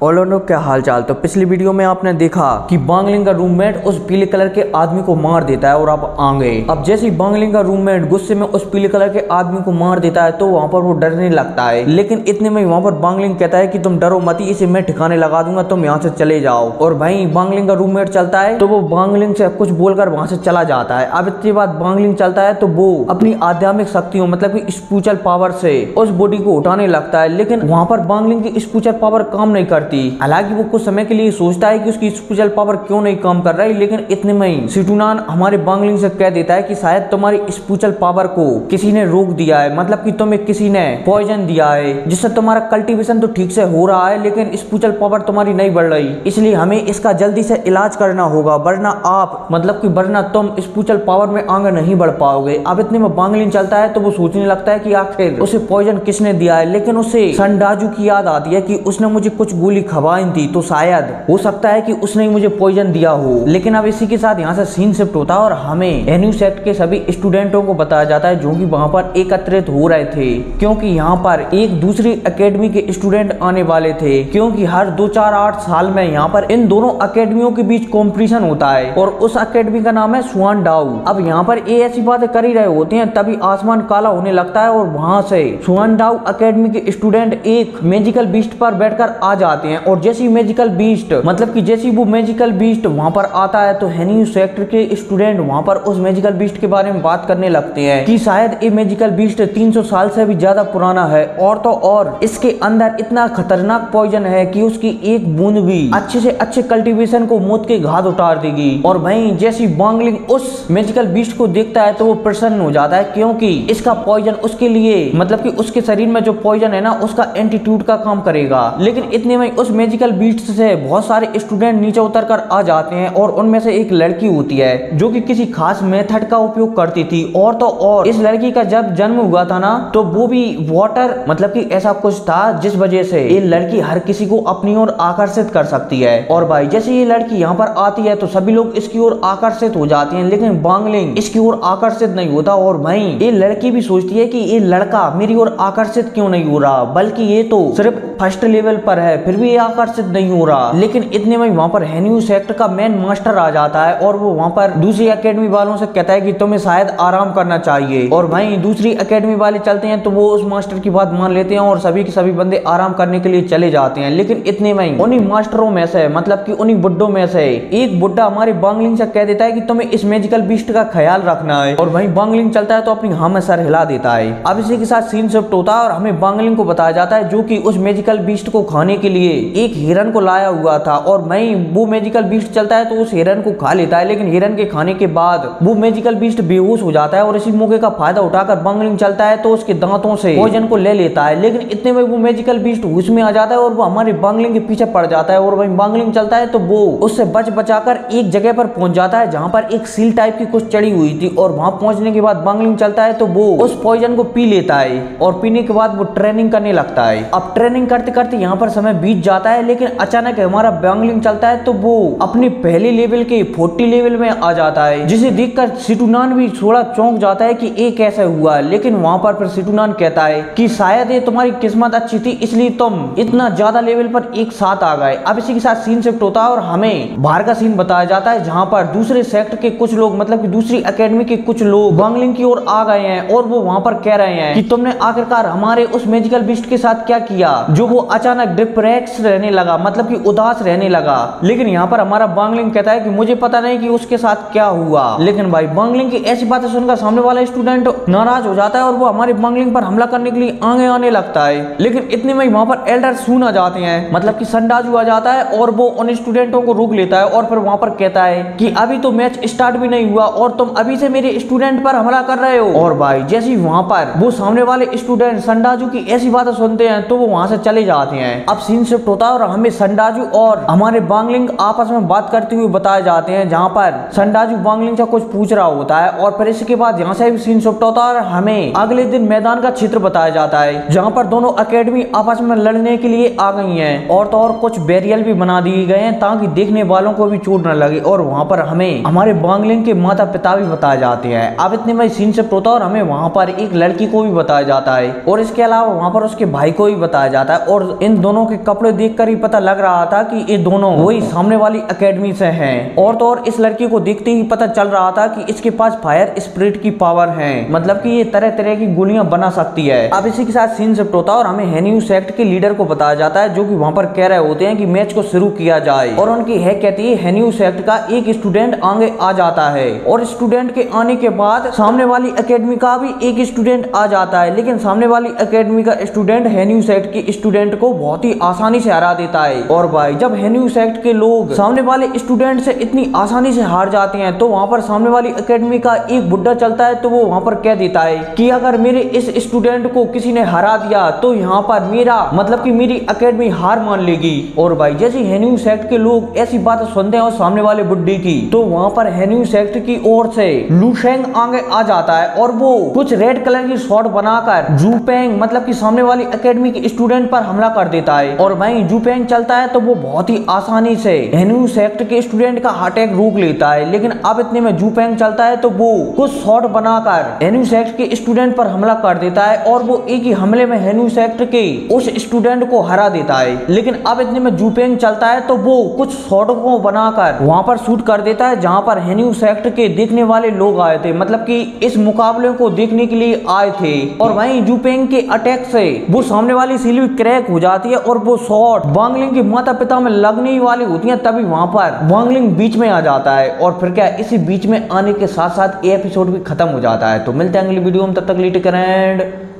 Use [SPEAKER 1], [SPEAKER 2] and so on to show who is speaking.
[SPEAKER 1] और लोगों क्या हाल चाल। तो पिछली वीडियो में आपने देखा कि बांगलिंग का रूममेट उस पीले कलर के आदमी को मार देता है और आप आ गए। अब जैसे ही बांगलिंग का रूममेट गुस्से में उस पीले कलर के आदमी को मार देता है तो वहां पर वो डरने लगता है, लेकिन इतने में वहां पर बांगलिंग कहता है कि तुम डरो मत, इसे मैं ठिकाने लगा दूंगा, तुम यहाँ से चले जाओ। और भाई बांगलिंग का रूममेट चलता है तो वो बांगलिंग से कुछ बोलकर वहां से चला जाता है। अब इतनी बात बांगलिंग चलता है तो वो अपनी आध्यात्मिक शक्तियों मतलब की स्पिरिचुअल पावर से उस बॉडी को उठाने लगता है, लेकिन वहां पर बांगलिंग की स्पिरिचुअल पावर काम नहीं करती। हालांकि वो कुछ समय के लिए सोचता है कि उसकी स्पिरिचुअल पावर क्यों नहीं काम कर रही, लेकिन इतने में ही सिटुनान हमारे बांगलिंग से कह देता है कि शायद तुम्हारी स्पिरिचुअल पावर को किसी ने रोक दिया है, मतलब कि तुम्हें किसी ने पॉइजन दिया है जिससे तुम्हारा कल्टीवेशन तो ठीक से हो रहा है लेकिन स्पिरिचुअल पावर तुम्हारी नहीं बढ़ रही, इसलिए हमें इसका जल्दी से इलाज करना होगा, वरना आप मतलब कि वरना तुम स्पिरिचुअल पावर में आगे नहीं बढ़ पाओगे। अब इतने में बांगलिंग चलता है तो वो सोचने लगता है कि आखिर उसे पॉइजन किसने दिया है, लेकिन उसे संडाजू की याद आती है कि उसने मुझे कुछ गोली खवाई थी, तो शायद हो सकता है कि उसने मुझे पॉइजन दिया हो। लेकिन अब इसी के साथ यहाँ से सीन शिफ्ट होता है और हमें एनयू सेक्ट के सभी स्टूडेंटों को बताया जाता है जो कि वहां पर एकत्रित हो रहे थे, क्योंकि यहाँ पर एक दूसरी एकेडमी के स्टूडेंट आने वाले थे, क्योंकि हर 2-4-8 साल में यहाँ पर इन दोनों एकेडमियों के बीच कॉम्पिटिशन होता है और उस एकेडमी का नाम है स्वान डाउ। अब यहाँ पर ये ऐसी बातें कर ही रहे होते हैं तभी आसमान काला होने लगता है और वहां से स्वान डाउ एकेडमी के स्टूडेंट एक मैजिकल बीस्ट पर बैठकर आ जाते हैं। और जैसी मैजिकल बीस्ट मतलब कि जैसी वो मैजिकल बीस्ट वहां पर आता है तो एनयू सेक्टर के स्टूडेंट वहां पर उस मैजिकल बीस्ट के बारे में बात करने लगते हैं कि शायद ये मैजिकल बीस्ट 300 साल से भी ज्यादा पुराना है, और तो और इसके अंदर इतना खतरनाक पॉइजन है कि उसकी एक बूंद भी अच्छे से अच्छे कल्टीवेशन को मौत के घाट उतार देगी। और वहीं जैसी बांगलिंग उस मैजिकल बीस्ट को देखता है तो वो प्रसन्न हो जाता है, क्योंकि इसका पॉइजन उसके लिए मतलब कि उसके शरीर में जो पॉइजन है ना उसका एंटीट्यूड का काम करेगा। लेकिन इतने में उस मैजिकल बीस्ट से बहुत सारे स्टूडेंट नीचे उतर कर आ जाते हैं और उनमें से एक लड़की होती है जो कि किसी खास मेथड का उपयोग करती थी, और तो और इस लड़की का जब जन्म हुआ था ना तो वो भी वाटर मतलब कि ऐसा कुछ था जिस वजह से ये लड़की हर किसी को अपनी ओर आकर्षित कर सकती है। और भाई जैसे ये लड़की यहाँ पर आती है तो सभी लोग इसकी ओर आकर्षित हो जाते हैं, लेकिन बांगलिंग इसकी ओर आकर्षित नहीं होता। और वहीं ये लड़की भी सोचती है कि ये लड़का मेरी ओर आकर्षित क्यों नहीं हो रहा, बल्कि ये तो सिर्फ फर्स्ट लेवल पर है फिर भी ये आकर्षित नहीं हो रहा। लेकिन इतने में वहां पर एनयू सेक्ट का मेन मास्टर आ जाता है और वो वहां पर दूसरी एकेडमी वालों से कहता है कि तुम्हें शायद आराम करना चाहिए। और वहीं दूसरी एकेडमी वाले चलते हैं तो वो उस मास्टर की बात मान लेते हैं और सभी के सभी बंदे आराम करने के लिए चले जाते हैं। लेकिन इतने में उन्हीं मास्टरों में से मतलब कि उन्हीं बुड्ढों में से एक बुड्ढा हमारी बांगलिंग से कह देता है कि तुम्हें इस मैजिकल बीस्ट का ख्याल रखना है। और वहीं बांगलिंग चलता है तो अपनी हाँ में सर हिला देता है। अब इसी के साथ सीन शिफ्ट होता है और हमें बांगलिंग को बताया जाता है जो कि उस मैजिकल बीस्ट को खाने के लिए एक हिरन को लाया हुआ था। और वहीं वो मैजिकल बीस्ट चलता है तो उस हिरन को खा लेता है, लेकिन हिरन के खाने के बाद वो मैजिकल बीस्ट बेहोश हो जाता है और इसी मौके का फायदा उठाकर बांगलिंग चलता है तो उसके दांतों से पॉइजन को ले लेता है। लेकिन इतने में वो मैजिकल बीस्ट होश में आ जाता है और वो हमारी बांगलिंग के पीछे पड़ जाता है। और वहीं बांगलिंग चलता है तो वो उससे बचाकर एक जगह पर पहुंच जाता है जहां पर एक सील टाइप की कुछ चढ़ी हुई थी। और वहां पहुंचने के बाद बांगलिंग चलता है तो वो उस पॉइजन को पी लेता है और पीने के बाद वो ट्रेनिंग करने लगता है। अब ट्रेनिंग करते करते यहाँ पर समय बीत जाता है, लेकिन अचानक हमारा बांगलिंग चलता है तो वो अपने पहले लेवल के 40 लेवल में आ जाता है, जिसे देखकर सिटुनान भी थोड़ा चौंक जाता है कि ये कैसे हुआ। लेकिन वहां पर फिर सिटुनान कहता है कि शायद ये तुम्हारी किस्मत अच्छी थी इसलिए तुम इतना ज्यादा लेवल पर एक साथ आ गए। अब इसी के साथ सीन शिफ्ट होता है और हमें बाहर का सीन बताया जाता है जहां पर दूसरे सेक्ट के कुछ लोग मतलब कि दूसरी एकेडमी के कुछ लोग बांगलिंग की ओर आ गए हैं और वो वहां पर कह रहे हैं कि तुमने आखिरकार हमारे उस मैजिकल बीस्ट के साथ क्या किया जो वो अचानक डिप्रेस रहने लगा मतलब कि उदास रहने लगा। लेकिन यहाँ पर हमारा बांगलिंग कहता है कि मुझे पता नहीं कि उसके साथ क्या हुआ। लेकिन भाई बांगलिंग की ऐसी बातें सुनकर सामने वाला स्टूडेंट नाराज हो जाता है और वो हमारे बांगलिंग पर हमला करने के लिए आगे आने लगता है। लेकिन इतने में वहां पर एल्डर सून आ जाते हैं मतलब कि संडाजू आ जाता है और वो उन स्टूडेंटों को रोक लेता है और फिर वहां पर कहता है कि अभी तो मैच स्टार्ट भी नहीं हुआ और तुम अभी से मेरे स्टूडेंट पर हमला कर रहे हो। और भाई जैसे ही वहां पर वो सामने वाले स्टूडेंट संडाजू की ऐसी बातें सुनते हैं तो वो वहां से चले जाते हैं। अब सीन शिफ्ट होता है और हमें संडाजू और हमारे बांगलिंग आपस में बात करते हुए बताए जाते हैं जहां पर संडाजू बांगलिंग से कुछ पूछ रहा होता है। और फिर इसके बाद यहाँ से भी सीन शिफ्ट होता है और हमें अगले दिन मैदान का चित्र बताया जाता है जहां पर दोनों एकेडमी आपस में लड़ने के लिए आ गई हैं और तो और कुछ बैरियर भी बना दिए गए हैं ताकि देखने वालों को भी चोट न लगे। और वहां पर हमें हमारे बांगलिंग के माता पिता भी बताए जाते हैं। अब इतने में सीन शिफ्ट होता है और हमें वहां पर एक लड़की को भी बताया जाता है और इसके अलावा वहां पर उसके भाई को भी बताया जाता है। और इन दोनों के कपड़े कपड़े देखकर ही पता लग रहा था कि ये दोनों वही सामने वाली एकेडमी से हैं। और तो और इस लड़की को देखते ही पता चल रहा था कि इसके पास फायर स्पिरिट की पावर है, मतलब कि ये तरह तरह की गोलियां बना सकती है। अब इसी के साथ सीन शिफ्ट होता है और हमें हेन्यू सेक्ट के लीडर को बताया जाता है, जो कि वहां पर कह रहे होते हैं कि मैच को शुरू किया जाए। और उनकी है कहती है हेन्यू सेक्ट का एक स्टूडेंट आगे आ जाता है और स्टूडेंट के आने के बाद सामने वाली एकेडमी का भी एक स्टूडेंट आ जाता है, लेकिन सामने वाली एकेडमी का स्टूडेंट हेन्यू सेक्ट के स्टूडेंट को बहुत ही आसानी से हरा देता है। और भाई जब हेन्यू सेक्ट के लोग सामने वाले स्टूडेंट से इतनी आसानी से हार जाते हैं तो वहां पर सामने वाली एकेडमी का एक बुड्ढा चलता है, तो वो वहां पर कह देता है कि अगर मेरे इस स्टूडेंट को किसी ने हरा दिया तो यहाँ पर मेरा मतलब कि मेरी एकेडमी हार मान लेगी। और भाई जैसे हेन्यू सेक्ट के लोग ऐसी बात सुनते हैं और सामने वाले बुड्ढे की, तो वहां पर हेन्यू सेक्ट की ओर से लू शेंग आगे आ जाता है और वो कुछ रेड कलर की शॉट बनाकर जू पेंग मतलब कि सामने वाली एकेडमी के स्टूडेंट पर हमला कर देता है। और भाई जू पेंग चलता है तो वो बहुत ही आसानी से हेन्यू सेक्ट के स्टूडेंट का अटैक रोक लेता है, लेकिन अब इतने में जू पेंग चलता है तो वो कुछ शॉट बनाकर हेन्यू सेक्ट के स्टूडेंट पर हमला कर देता है और वो एक ही हमले में हेन्यू सेक्ट के उस स्टूडेंट को हरा देता है। लेकिन अब इतने में जू पेंग चलता है तो वो कुछ शॉट को बनाकर वहां पर शूट कर देता है जहां पर हेन्यू सेक्ट के देखने वाले लोग आए थे, मतलब कि इस मुकाबले को देखने के लिए आए थे। और वहीं जू पेंग के अटैक से वो सामने वाली सील क्रैक हो जाती है और वो शॉट वांग लिंग के माता पिता में लगने वाली होती है, तभी वहां पर वांग लिंग बीच में आ जाता है। और फिर क्या इसी बीच में आने के साथ साथ ये एपिसोड भी खत्म हो जाता है। तो मिलते हैं अगली वीडियो में, तब तक टेक केयर एंड